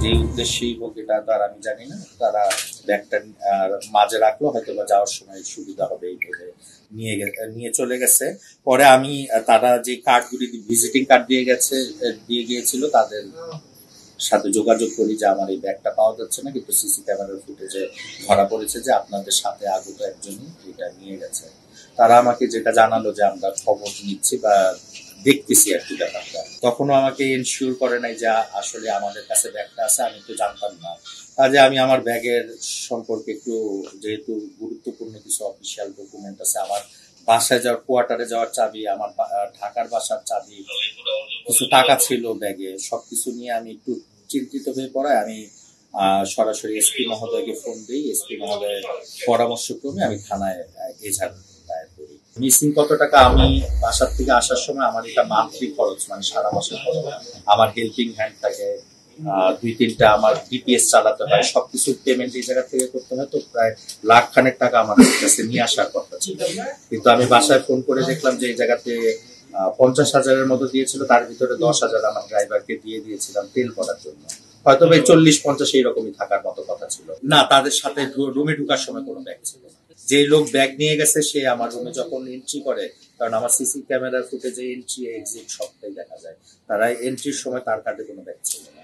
যে উদ্দেশ্যেই হোক এটা তো আর আমি জানি না, তারা ব্যাগটা মাঝে রাখলো, হয়তো বা যাওয়ার সময় সুবিধা হবে এই ভেবে নিয়ে চলে গেছে। পরে আমি তারা যে কার্ডগুলি ভিজিটিং কার্ড দিয়ে গিয়েছিল তাদের সাথে যোগাযোগ করি যে আমার এই ব্যাগটা পাওয়া যাচ্ছে না, কিন্তু সিসি ক্যামেরার ফুটেজে ধরা পড়েছে যে আপনাদের সাথে আগত একজনই এটা নিয়ে গেছে। তারা আমাকে যেটা জানালো যে আমরা খবর নিচ্ছি বা দেখতেছি আর কি ব্যাপারটা। তখনও আমাকে এনশিওর করে নাই যে আসলে আমাদের কাছে ব্যাগটা আছে, আমি তো জানতাম না। কাজে আমি আমার ব্যাগের সম্পর্কে একটু, যেহেতু গুরুত্বপূর্ণ কিছু অফিসিয়াল ডকুমেন্ট আছে, আমার বাসায় যাওয়ার, কোয়ার্টারে যাওয়ার চাবি, আমার ঢাকার বাসার চাবি, কিছু টাকা ছিল ব্যাগে, সবকিছু নিয়ে আমি একটু চিন্তিত হয়ে পড়ায় আমি সরাসরি এসপি মহোদয়কে ফোন দিই। এসপি মহোদয়ের পরামর্শক্রমে আমি থানায় এজাহার দায়ের করি। মিসিং কত টাকা, আমি বাসার থেকে আসার সময় আমার এটা মান্থলি খরচ, মানে সারা মাসের খরচ, আমার হেল্পিং হ্যান্ড থাকে, 2-3টা আমার ডিপিএস চালাতে হয়, সবকিছু পেমেন্ট এই জায়গা থেকে করতে হয়, তো প্রায় লাখ খানেক টাকা আমার কাছে নিয়ে আসার কথা ছিল। কিন্তু আমি বাসায় ফোন করে দেখলাম যে এই জায়গাতে 50,000-এর মতো দিয়েছিল, তার ভিতরে 10,000 আমার ড্রাইভারকে দিয়ে দিয়েছিলাম তেল ভরার জন্য। হয়তো ভাই 40-50 এইরকমই থাকার মতো কথা ছিল না। তাদের সাথে রুমে ঢুকার সময় কোনো ব্যাগ ছিল না। যে লোক ব্যাগ নিয়ে গেছে সে আমার রুমে যখন এন্ট্রি করে, কারণ আমার সিসি ক্যামেরার ফুটেজে এন্ট্রি এক্সিট সবটাই দেখা যায়, তারা এন্ট্রির সময় তার কার্ডে কোনো ব্যাগ ছিল না।